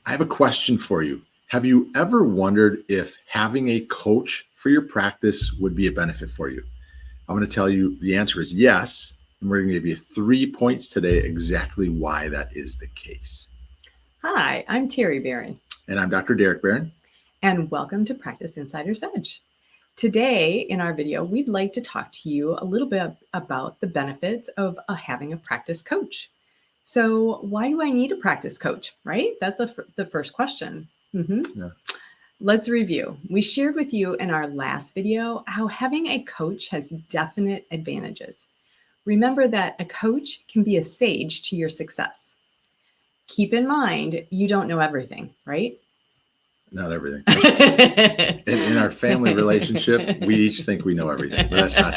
I have a question for you. Have you ever wondered if having a coach for your practice would be a benefit for you? I'm going to tell you the answer is yes. And we're going to give you 3 points today exactly why that is the case. Hi, I'm Terri Barron. And I'm Dr. Derek Barron. And welcome to Practice Insider's Edge. Today in our video, we'd like to talk to you a little bit about the benefits of having a practice coach. So why do I need a practice coach, right? That's the first question. Yeah. Let's review. We shared with you in our last video how having a coach has definite advantages. Remember that a coach can be a sage to your success. Keep in mind, you don't know everything, right? Not everything. In our family relationship, we each think we know everything, but that's not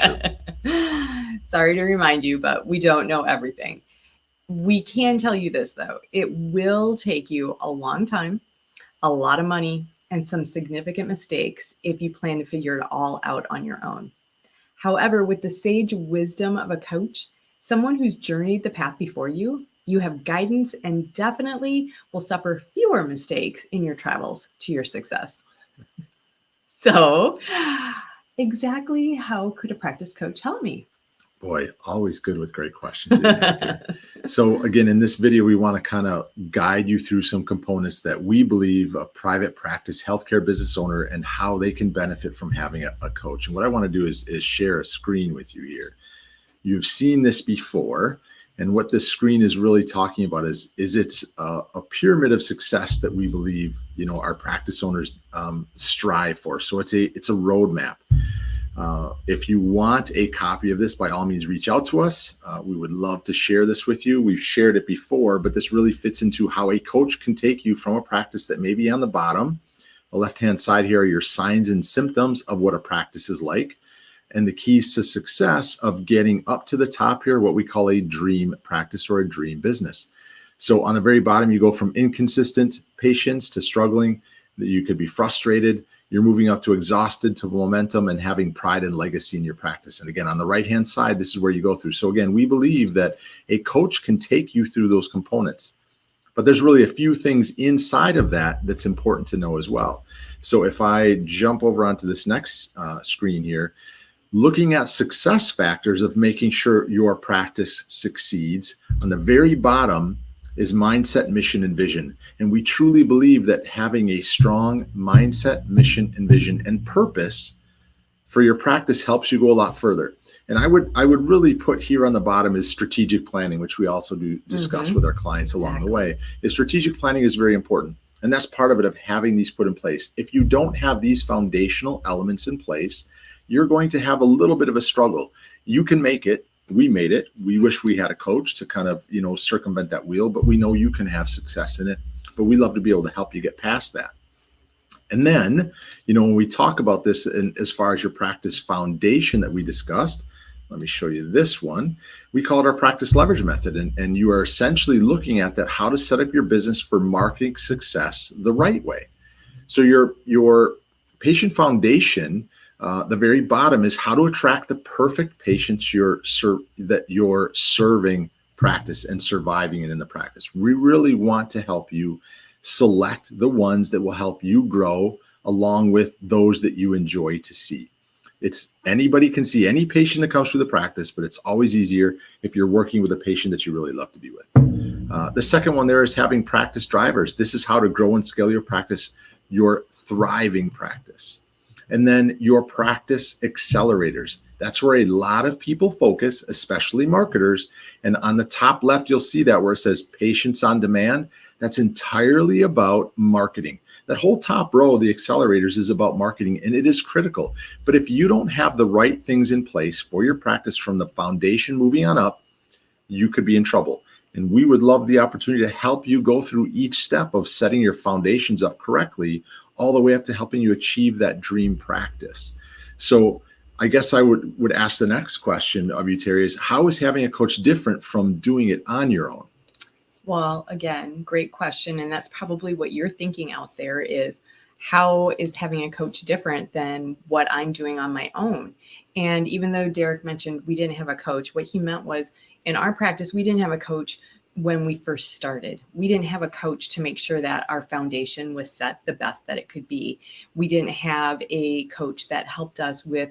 true. Sorry to remind you, but we don't know everything. We can tell you this, though. It will take you a long time, a lot of money, and some significant mistakes if you plan to figure it all out on your own. However, with the sage wisdom of a coach, someone who's journeyed the path before you, you have guidance and definitely will suffer fewer mistakes in your travels to your success. So, exactly how could a practice coach help me? Boy, always good with great questions. So again, in this video, we want to kind of guide you through some components that we believe a private practice healthcare business owner and how they can benefit from having a coach. And what I want to do is share a screen with you here. You've seen this before. And what this screen is really talking about is it's a pyramid of success that we believe, our practice owners strive for. So it's a roadmap. If you want a copy of this, by all means, reach out to us. We would love to share this with you. We've shared it before, but this really fits into how a coach can take you from a practice that may be on the bottom. The left-hand side here are your signs and symptoms of what a practice is like, and the keys to success of getting up to the top here, what we call a dream practice or a dream business. So on the very bottom, you go from inconsistent patients to struggling, that you could be frustrated. You're moving up to exhausted, to momentum, and having pride and legacy in your practice. And again, on the right-hand side, this is where you go through. So again, we believe that a coach can take you through those components. But there's really a few things inside of that that's important to know as well. So if I jump over onto this next screen here, looking at success factors of making sure your practice succeeds, on the very bottom is mindset, mission, and vision. And we truly believe that having a strong mindset, mission, and vision and purpose for your practice helps you go a lot further. And I would really put here on the bottom is strategic planning, which we also do discuss with our clients along the way. Strategic planning is very important. And that's part of it, of having these put in place. If you don't have these foundational elements in place, you're going to have a little bit of a struggle. You can make it. We made it. We wish we had a coach to kind of, circumvent that wheel, but we know you can have success in it. But we love to be able to help you get past that. And then, when we talk about this, and as far as your practice foundation that we discussed, let me show you this one. We call it our practice leverage method. And you are essentially looking at that, how to set up your business for marketing success the right way. So your patient foundation, the very bottom, is how to attract the perfect patients that you're serving practice and surviving it in the practice. We really want to help you select the ones that will help you grow along with those that you enjoy to see. Anybody can see any patient that comes through the practice, but it's always easier if you're working with a patient that you really love to be with. The second one there is having practice drivers. This is how to grow and scale your practice, your thriving practice. And then your practice accelerators. That's where a lot of people focus, especially marketers. And on the top left, you'll see that where it says patients on demand. That's entirely about marketing. That whole top row of the accelerators is about marketing, and it is critical. But if you don't have the right things in place for your practice from the foundation moving on up, you could be in trouble. And we would love the opportunity to help you go through each step of setting your foundations up correctly, all the way up to helping you achieve that dream practice. So I guess I would ask the next question of you, Terri, is how is having a coach different from doing it on your own? Well, again, great question. And that's probably what you're thinking out there is, how is having a coach different than what I'm doing on my own? And even though Derek mentioned we didn't have a coach, what he meant was in our practice, we didn't have a coach when we first started. We didn't have a coach to make sure that our foundation was set the best that it could be. We didn't have a coach that helped us with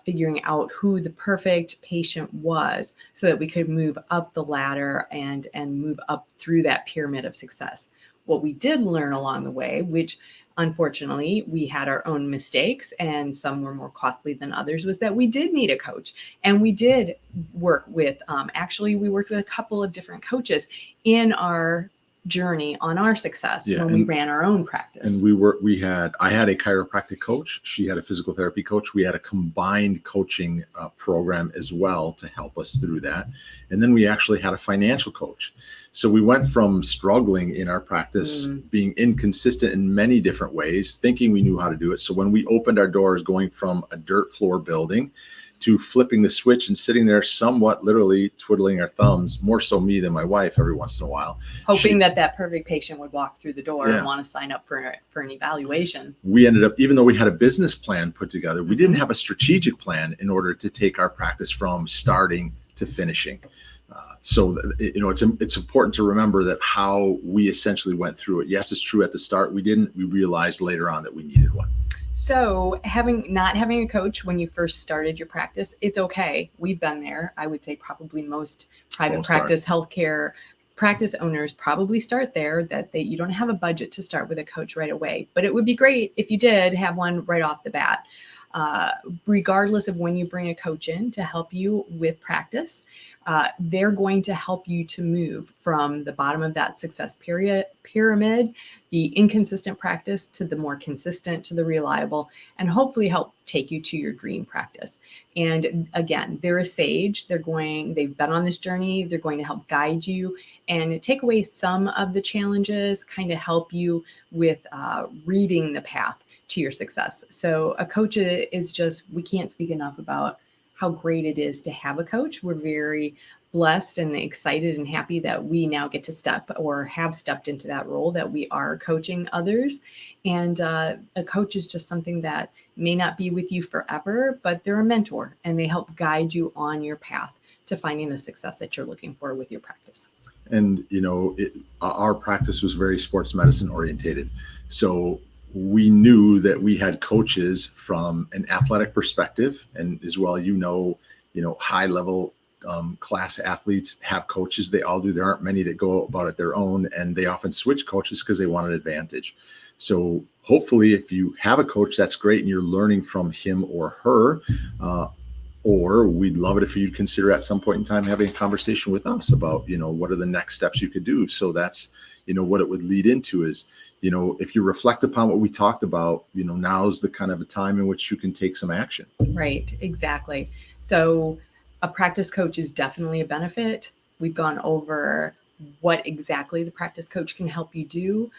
figuring out who the perfect patient was so that we could move up the ladder and move up through that pyramid of success. What we did learn along the way, which unfortunately we had our own mistakes and some were more costly than others, was that we did need a coach. And we did work with, we worked with a couple of different coaches in our journey on our success when we ran our own practice. And I had a chiropractic coach. She had a physical therapy coach. We had a combined coaching program as well to help us through that. And then we actually had a financial coach. So we went from struggling in our practice, being inconsistent in many different ways, thinking we knew how to do it. So when we opened our doors, going from a dirt floor building to flipping the switch and sitting there somewhat literally twiddling our thumbs, more so me than my wife every once in a while. Hoping that perfect patient would walk through the door and want to sign up for an evaluation. We ended up, even though we had a business plan put together, we didn't have a strategic plan in order to take our practice from starting to finishing. So, it's important to remember that how we essentially went through it. Yes, it's true at the start. We realized later on that we needed one. So not having a coach when you first started your practice, it's okay. We've been there. I would say probably most private practice healthcare practice owners probably start there, that you don't have a budget to start with a coach right away. But it would be great if you did have one right off the bat. Regardless of when you bring a coach in to help you with practice, they're going to help you to move from the bottom of that success pyramid, the inconsistent practice, to the more consistent, to the reliable, and hopefully help take you to your dream practice. And again, they're a sage. They've been on this journey. They're going to help guide you and take away some of the challenges, kind of help you with reading the path to your success. So a coach is we can't speak enough about how great it is to have a coach. We're very blessed and excited and happy that we now get to have stepped into that role, that we are coaching others. And a coach is just something that may not be with you forever, but they're a mentor and they help guide you on your path to finding the success that you're looking for with your practice. And, our practice was very sports medicine orientated. So we knew that we had coaches from an athletic perspective, and as well, high level class athletes have coaches. They all do. There aren't many that go about it their own, and they often switch coaches because they want an advantage. So hopefully if you have a coach, that's great, and you're learning from him or her, or we'd love it if you'd consider at some point in time having a conversation with us about, what are the next steps you could do. So that's, what it would lead into is, if you reflect upon what we talked about, now's the kind of a time in which you can take some action. Right, exactly. So a practice coach is definitely a benefit. We've gone over what exactly the practice coach can help you do,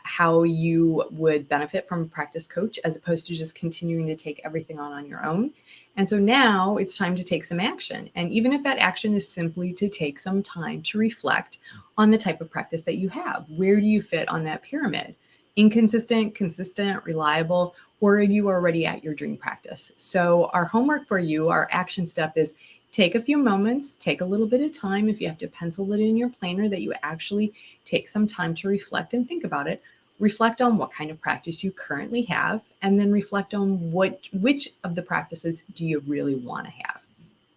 how you would benefit from a practice coach as opposed to just continuing to take everything on your own. And so now it's time to take some action. And even if that action is simply to take some time to reflect on the type of practice that you have, where do you fit on that pyramid? Inconsistent, consistent, reliable, or are you already at your dream practice? So our homework for you, our action step is take a few moments, take a little bit of time. If you have to pencil it in your planner, that you actually take some time to reflect and think about it. Reflect on what kind of practice you currently have, and then reflect on which of the practices do you really want to have.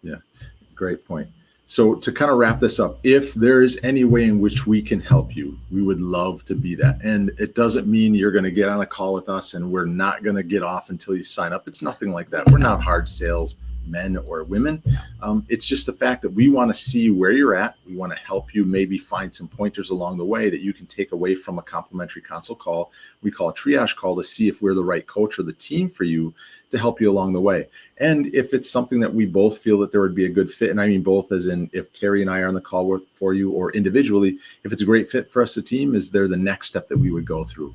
Yeah, great point. So to kind of wrap this up, if there's any way in which we can help you, we would love to be that. And it doesn't mean you're going to get on a call with us and we're not going to get off until you sign up. It's nothing like that. We're not hard sales men or women. It's just the fact that we want to see where you're at. We want to help you maybe find some pointers along the way that you can take away from a complimentary consult call. We call a triage call to see if we're the right coach or the team for you to help you along the way. And if it's something that we both feel that there would be a good fit, and I mean both as in if Terri and I are on the call for you, or individually, if it's a great fit for us, a team, is there the next step that we would go through?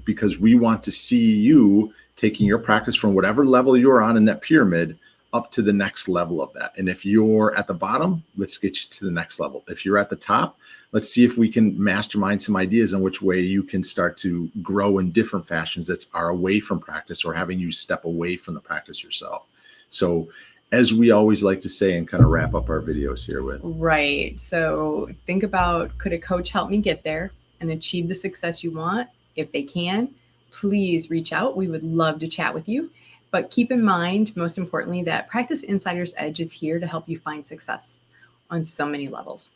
Because we want to see you taking your practice from whatever level you're on in that pyramid up to the next level of that. And if you're at the bottom, let's get you to the next level. If you're at the top, let's see if we can mastermind some ideas on which way you can start to grow in different fashions that are away from practice, or having you step away from the practice yourself. So as we always like to say and kind of wrap up our videos here with. Right. So think about, could a coach help me get there and achieve the success you want? If they can, please reach out. We would love to chat with you. But keep in mind, most importantly, that Practice Insider's Edge is here to help you find success on so many levels.